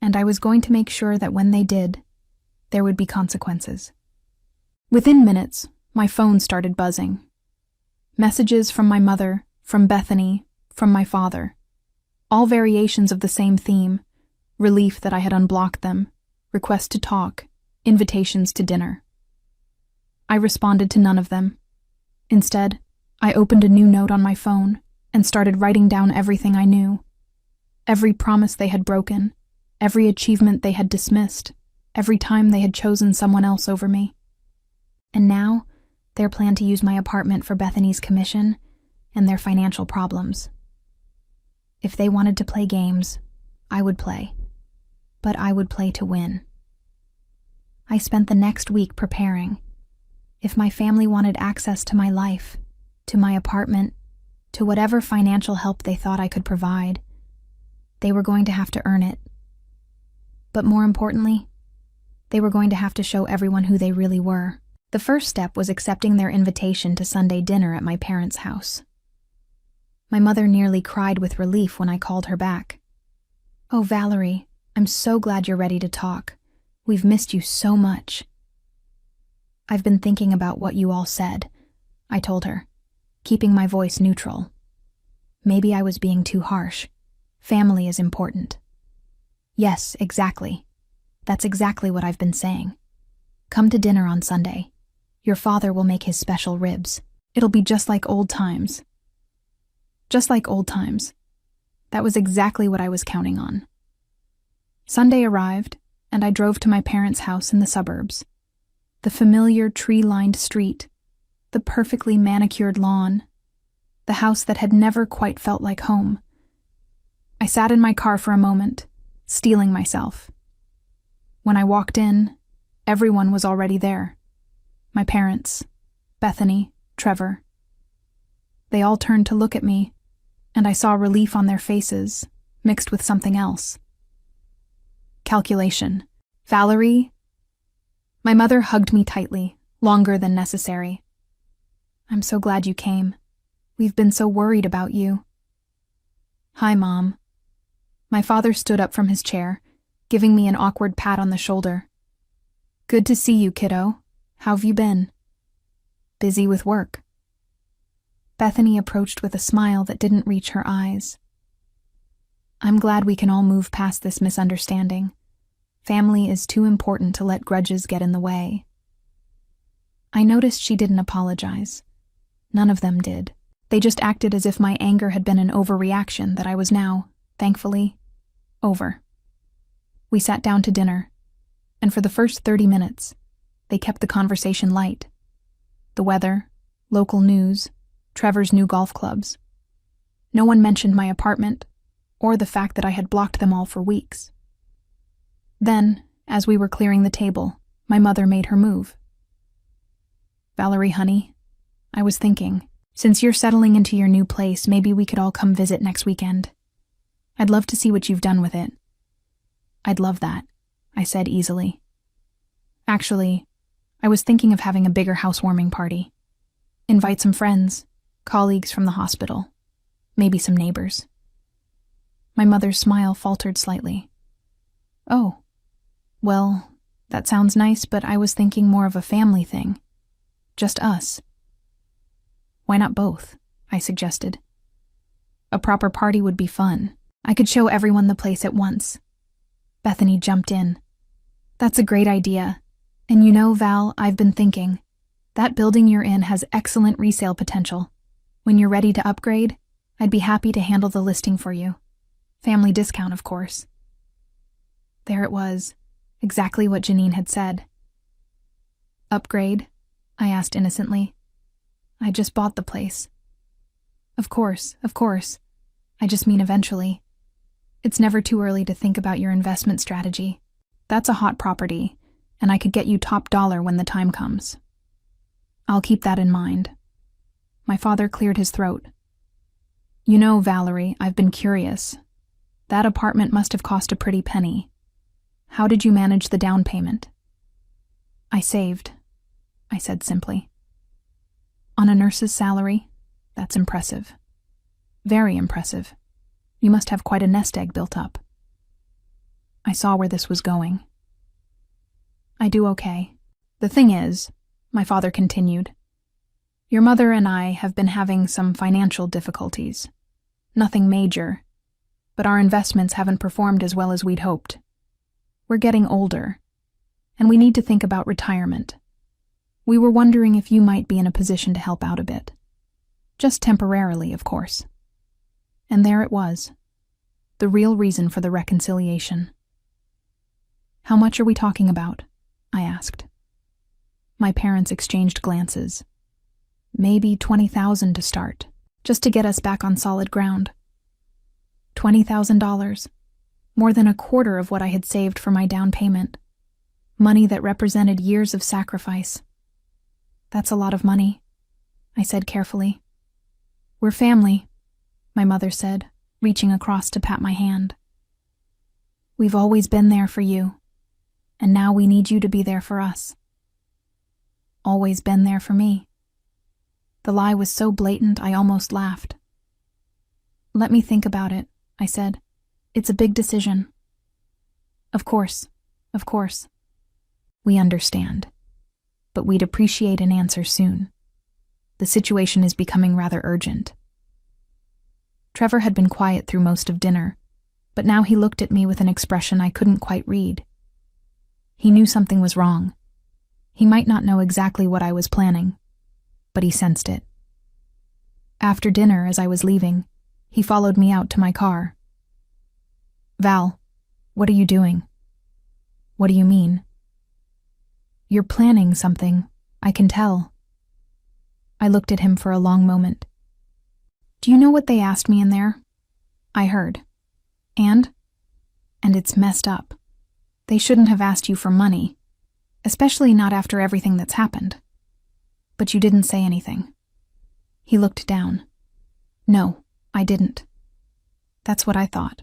and I was going to make sure that when they did, there would be consequences. Within minutes, my phone started buzzing. Messages from my mother, from Bethany, from my father. All variations of the same theme: relief that I had unblocked them, requests to talk, invitations to dinner. I responded to none of them. Instead, I opened a new note on my phone and started writing down everything I knew. Every promise they had broken, every achievement they had dismissed, every time they had chosen someone else over me. And now, their plan to use my apartment for Bethany's commission and their financial problems. If they wanted to play games, I would play. But I would play to win. I spent the next week preparing. If my family wanted access to my life, to my apartment, to whatever financial help they thought I could provide, they were going to have to earn it. But more importantly, they were going to have to show everyone who they really were. The first step was accepting their invitation to Sunday dinner at my parents' house. My mother nearly cried with relief when I called her back. "Oh, Valerie, I'm so glad you're ready to talk. We've missed you so much." "I've been thinking about what you all said," I told her, keeping my voice neutral. Maybe I was being too harsh. Family is important. "Yes, exactly. That's exactly what I've been saying. Come to dinner on Sunday. Your father will make his special ribs. It'll be just like old times." Just like old times. That was exactly what I was counting on. Sunday arrived, and I drove to my parents' house in the suburbs. The familiar tree-lined street, the perfectly manicured lawn, the house that had never quite felt like home. I sat in my car for a moment, steeling myself. When I walked in, everyone was already there. My parents, Bethany, Trevor. They all turned to look at me, and I saw relief on their faces, mixed with something else. Calculation. Valerie? My mother hugged me tightly, longer than necessary. I'm so glad you came. We've been so worried about you. Hi, Mom. My father stood up from his chair, giving me an awkward pat on the shoulder. Good to see you, kiddo. How have you been? Busy with work. Bethany approached with a smile that didn't reach her eyes. I'm glad we can all move past this misunderstanding. Family is too important to let grudges get in the way. I noticed she didn't apologize. None of them did. They just acted as if my anger had been an overreaction that I was now, thankfully, over. We sat down to dinner, and for the first 30 minutes, they kept the conversation light. The weather, local news, Trevor's new golf clubs. No one mentioned my apartment, or the fact that I had blocked them all for weeks. Then, as we were clearing the table, my mother made her move. Valerie, honey, I was thinking, since you're settling into your new place, maybe we could all come visit next weekend. I'd love to see what you've done with it. I'd love that, I said easily. Actually, I was thinking of having a bigger housewarming party. Invite some friends, colleagues from the hospital, maybe some neighbors. My mother's smile faltered slightly. Oh, well, that sounds nice, but I was thinking more of a family thing. Just us. Why not both? I suggested. A proper party would be fun. I could show everyone the place at once. Bethany jumped in. That's a great idea. And you know, Val, I've been thinking. That building you're in has excellent resale potential. When you're ready to upgrade, I'd be happy to handle the listing for you. Family discount, of course. There it was, exactly what Janine had said. Upgrade? I asked innocently. I just bought the place. Of course. I just mean eventually. It's never too early to think about your investment strategy. That's a hot property, and I could get you top dollar when the time comes. I'll keep that in mind. My father cleared his throat. You know, Valerie, I've been curious. That apartment must have cost a pretty penny. How did you manage the down payment? I saved, I said simply. On a nurse's salary? That's impressive. Very impressive. You must have quite a nest egg built up. I saw where this was going. I do okay. The thing is, my father continued, your mother and I have been having some financial difficulties. Nothing major, but our investments haven't performed as well as we'd hoped. We're getting older, and we need to think about retirement. We were wondering if you might be in a position to help out a bit. Just temporarily, of course. And there it was, the real reason for the reconciliation. How much are we talking about? I asked. My parents exchanged glances. Maybe $20,000 to start, just to get us back on solid ground. $20,000, more than a quarter of what I had saved for my down payment. Money that represented years of sacrifice. That's a lot of money, I said carefully. We're family, my mother said, reaching across to pat my hand. We've always been there for you, and now we need you to be there for us. Always been there for me. The lie was so blatant I almost laughed. Let me think about it, I said. It's a big decision. Of course. We understand. But we'd appreciate an answer soon. The situation is becoming rather urgent. Trevor had been quiet through most of dinner, but now he looked at me with an expression I couldn't quite read. He knew something was wrong. He might not know exactly what I was planning, but he sensed it. After dinner, as I was leaving, he followed me out to my car. Val, what are you doing? What do you mean? You're planning something, I can tell. I looked at him for a long moment. Do you know what they asked me in there? I heard. And it's messed up. They shouldn't have asked you for money, especially not after everything that's happened. But you didn't say anything. He looked down. No, I didn't. That's what I thought.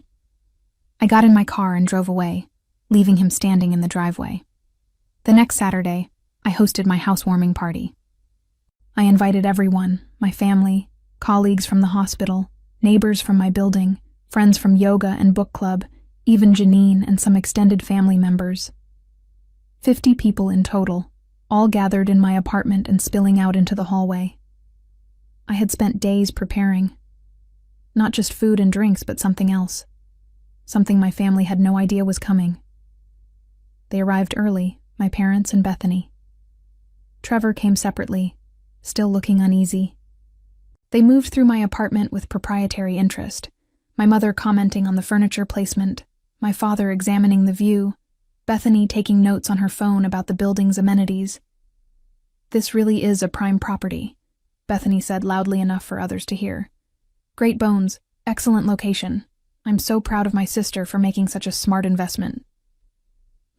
I got in my car and drove away, leaving him standing in the driveway. The next Saturday, I hosted my housewarming party. I invited everyone, my family, colleagues from the hospital, neighbors from my building, friends from yoga and book club, even Janine and some extended family members. 50 people in total, all gathered in my apartment and spilling out into the hallway. I had spent days preparing. Not just food and drinks, but something else. Something my family had no idea was coming. They arrived early, my parents and Bethany. Trevor came separately, still looking uneasy. They moved through my apartment with proprietary interest, my mother commenting on the furniture placement, my father examining the view, Bethany taking notes on her phone about the building's amenities. This really is a prime property, Bethany said loudly enough for others to hear. Great bones, excellent location. I'm so proud of my sister for making such a smart investment.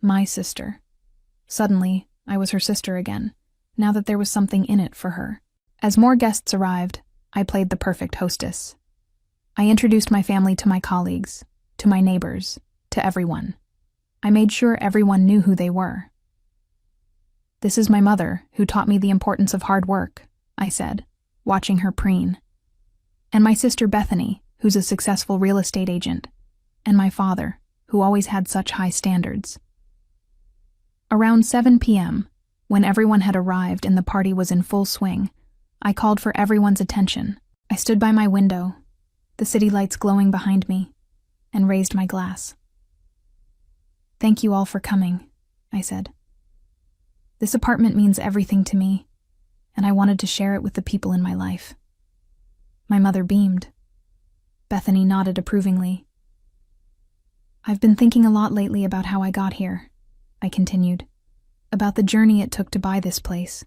My sister. Suddenly, I was her sister again, now that there was something in it for her. As more guests arrived, I played the perfect hostess. I introduced my family to my colleagues, to my neighbors, to everyone. I made sure everyone knew who they were. This is my mother, who taught me the importance of hard work, I said, watching her preen. And my sister Bethany, who's a successful real estate agent. And my father, who always had such high standards. Around 7 p.m., when everyone had arrived and the party was in full swing, I called for everyone's attention. I stood by my window, the city lights glowing behind me, and raised my glass. Thank you all for coming, I said. This apartment means everything to me, and I wanted to share it with the people in my life. My mother beamed. Bethany nodded approvingly. I've been thinking a lot lately about how I got here, I continued, about the journey it took to buy this place,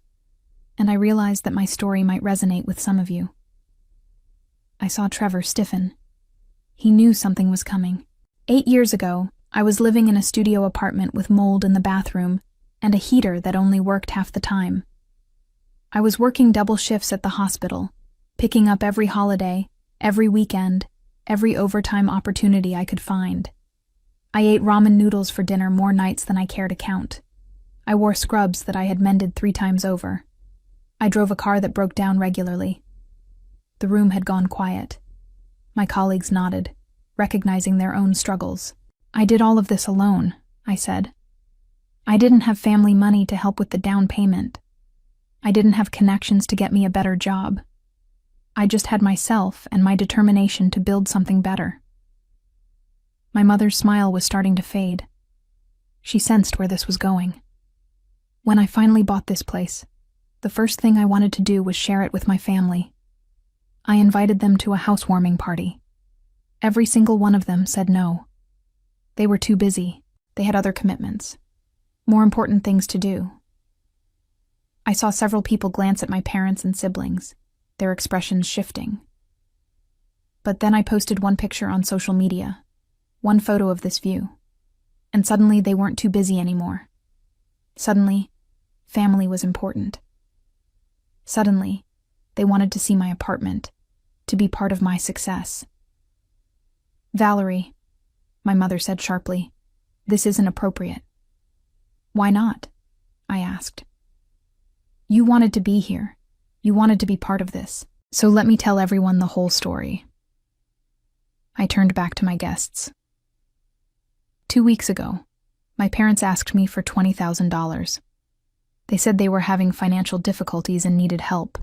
and I realized that my story might resonate with some of you. I saw Trevor stiffen. He knew something was coming. 8 years ago, I was living in a studio apartment with mold in the bathroom and a heater that only worked half the time. I was working double shifts at the hospital, picking up every holiday, every weekend, every overtime opportunity I could find. I ate ramen noodles for dinner more nights than I care to count. I wore scrubs that I had mended 3 times over. I drove a car that broke down regularly. The room had gone quiet. My colleagues nodded, recognizing their own struggles. I did all of this alone, I said. I didn't have family money to help with the down payment. I didn't have connections to get me a better job. I just had myself and my determination to build something better. My mother's smile was starting to fade. She sensed where this was going. When I finally bought this place, the first thing I wanted to do was share it with my family. I invited them to a housewarming party. Every single one of them said no. They were too busy. They had other commitments, more important things to do. I saw several people glance at my parents and siblings, their expressions shifting. But then I posted one picture on social media, one photo of this view, and suddenly they weren't too busy anymore. Suddenly, family was important. Suddenly, they wanted to see my apartment, to be part of my success. Valerie, my mother said sharply, this isn't appropriate. Why not? I asked. You wanted to be here. You wanted to be part of this. So let me tell everyone the whole story. I turned back to my guests. 2 weeks ago, my parents asked me for $20,000. They said they were having financial difficulties and needed help.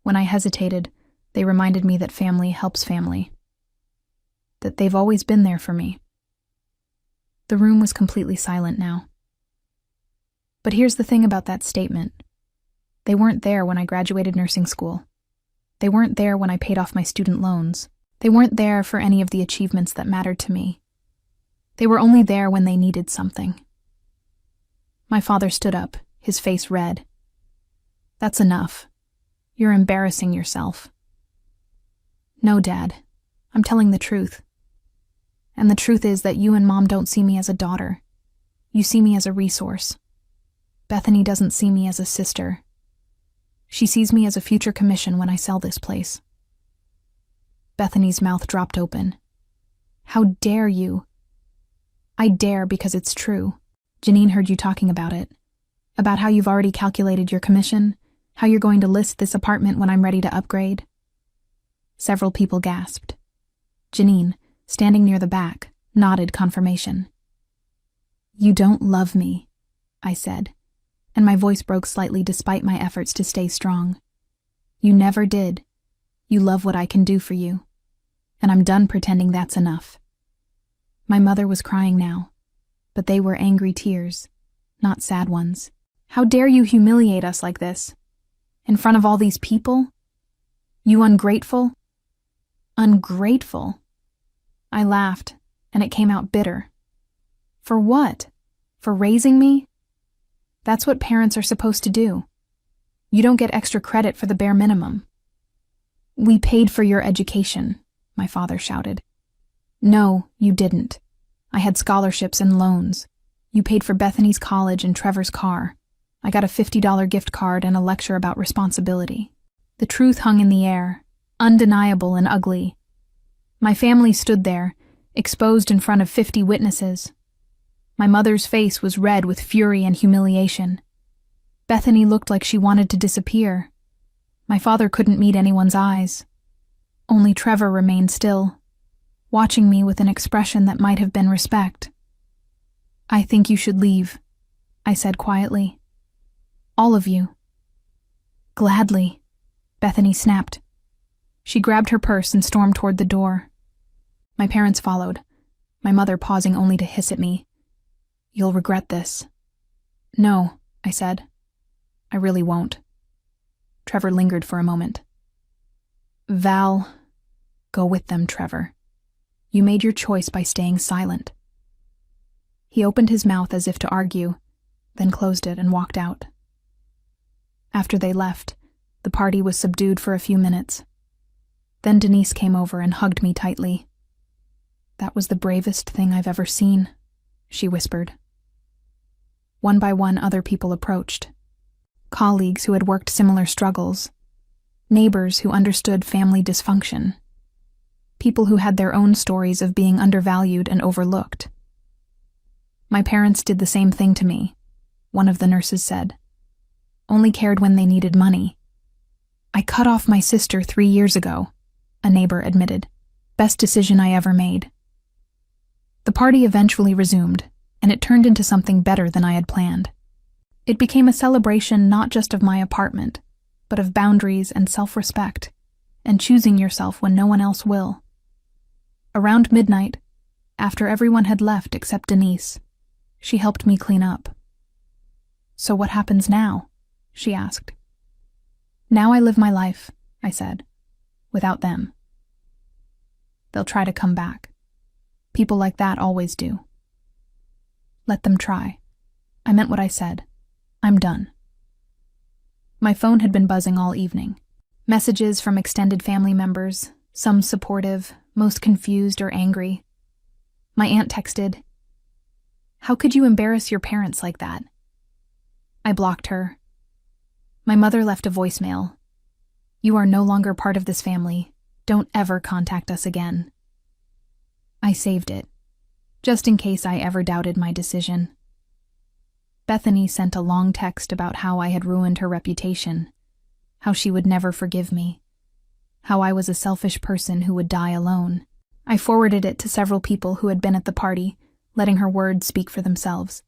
When I hesitated, they reminded me that family helps family. That they've always been there for me. The room was completely silent now. But here's the thing about that statement. They weren't there when I graduated nursing school. They weren't there when I paid off my student loans. They weren't there for any of the achievements that mattered to me. They were only there when they needed something. My father stood up, his face red. That's enough. You're embarrassing yourself. No, Dad. I'm telling the truth. And the truth is that you and Mom don't see me as a daughter. You see me as a resource. Bethany doesn't see me as a sister. She sees me as a future commission when I sell this place. Bethany's mouth dropped open. How dare you? I dare because it's true. Janine heard you talking about it. About how you've already calculated your commission, how you're going to list this apartment when I'm ready to upgrade. Several people gasped. Janine, standing near the back, nodded confirmation. You don't love me, I said, and my voice broke slightly despite my efforts to stay strong. You never did. You love what I can do for you. And I'm done pretending that's enough. My mother was crying now, but they were angry tears, not sad ones. How dare you humiliate us like this? In front of all these people? You ungrateful? Ungrateful? I laughed, and it came out bitter. For what? For raising me? That's what parents are supposed to do. You don't get extra credit for the bare minimum. We paid for your education, my father shouted. No, you didn't. I had scholarships and loans. You paid for Bethany's college and Trevor's car. I got a $50 gift card and a lecture about responsibility. The truth hung in the air, undeniable and ugly. My family stood there, exposed in front of 50 witnesses. My mother's face was red with fury and humiliation. Bethany looked like she wanted to disappear. My father couldn't meet anyone's eyes. Only Trevor remained still, watching me with an expression that might have been respect. I think you should leave, I said quietly. All of you. Gladly, Bethany snapped. She grabbed her purse and stormed toward the door. My parents followed, my mother pausing only to hiss at me. You'll regret this. No, I said. I really won't. Trevor lingered for a moment. Val, go with them, Trevor. You made your choice by staying silent. He opened his mouth as if to argue, then closed it and walked out. After they left, the party was subdued for a few minutes. Then Denise came over and hugged me tightly. That was the bravest thing I've ever seen, she whispered. One by one, other people approached. Colleagues who had worked similar struggles. Neighbors who understood family dysfunction. People who had their own stories of being undervalued and overlooked. My parents did the same thing to me, one of the nurses said. Only cared when they needed money. I cut off my sister 3 years ago, a neighbor admitted. Best decision I ever made. The party eventually resumed, and it turned into something better than I had planned. It became a celebration not just of my apartment, but of boundaries and self-respect, and choosing yourself when no one else will. Around midnight, after everyone had left except Denise, she helped me clean up. So what happens now? She asked. Now I live my life, I said, without them. They'll try to come back. People like that always do. Let them try. I meant what I said. I'm done. My phone had been buzzing all evening. Messages from extended family members, some supportive, most confused or angry. My aunt texted, "How could you embarrass your parents like that?" I blocked her. My mother left a voicemail. "You are no longer part of this family. Don't ever contact us again." I saved it, just in case I ever doubted my decision. Bethany sent a long text about how I had ruined her reputation, how she would never forgive me, how I was a selfish person who would die alone. I forwarded it to several people who had been at the party, letting her words speak for themselves.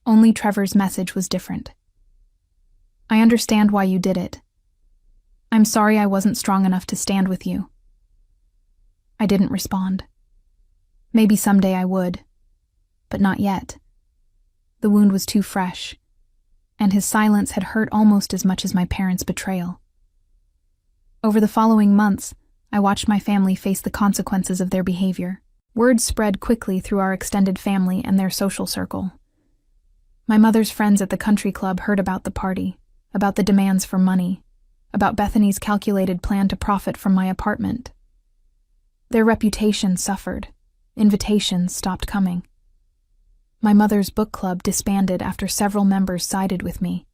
Only Trevor's message was different. I understand why you did it. I'm sorry I wasn't strong enough to stand with you. I didn't respond. Maybe someday I would, but not yet. The wound was too fresh, and his silence had hurt almost as much as my parents' betrayal. Over the following months, I watched my family face the consequences of their behavior. Word spread quickly through our extended family and their social circle. My mother's friends at the country club heard about the party, about the demands for money, about Bethany's calculated plan to profit from my apartment. Their reputation suffered. Invitations stopped coming. My mother's book club disbanded after several members sided with me,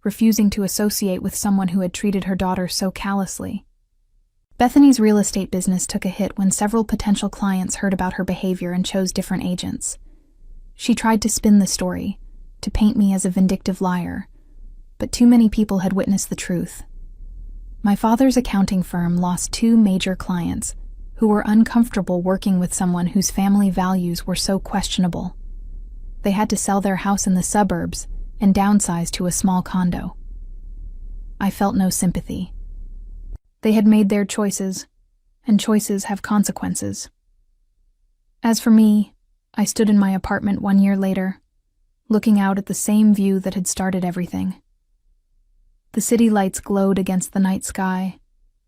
refusing to associate with someone who had treated her daughter so callously. Bethany's real estate business took a hit when several potential clients heard about her behavior and chose different agents. She tried to spin the story, to paint me as a vindictive liar, but too many people had witnessed the truth. My father's accounting firm lost 2 major clients who were uncomfortable working with someone whose family values were so questionable. They had to sell their house in the suburbs and downsize to a small condo. I felt no sympathy. They had made their choices, and choices have consequences. As for me, I stood in my apartment 1 year later, looking out at the same view that had started everything. The city lights glowed against the night sky,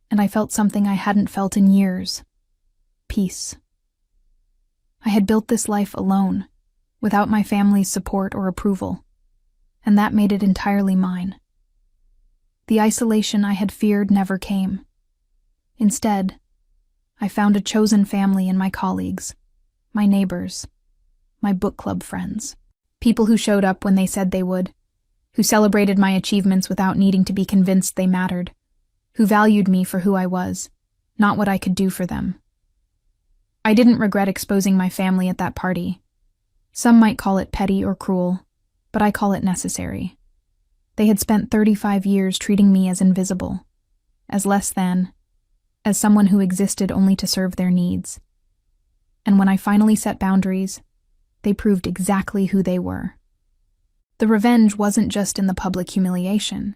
and I felt something I hadn't felt in years: peace. I had built this life alone, without my family's support or approval, and that made it entirely mine. The isolation I had feared never came. Instead, I found a chosen family in my colleagues, my neighbors, my book club friends. People who showed up when they said they would, who celebrated my achievements without needing to be convinced they mattered, who valued me for who I was, not what I could do for them. I didn't regret exposing my family at that party. Some might call it petty or cruel, but I call it necessary. They had spent 35 years treating me as invisible, as less than, as someone who existed only to serve their needs. And when I finally set boundaries, they proved exactly who they were. The revenge wasn't just in the public humiliation.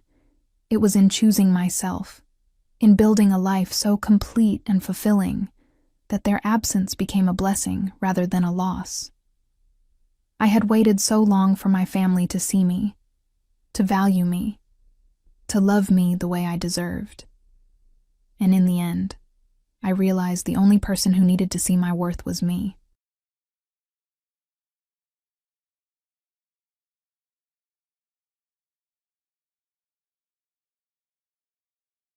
It was in choosing myself, in building a life so complete and fulfilling that their absence became a blessing rather than a loss. I had waited so long for my family to see me, to value me, to love me the way I deserved. And in the end, I realized the only person who needed to see my worth was me.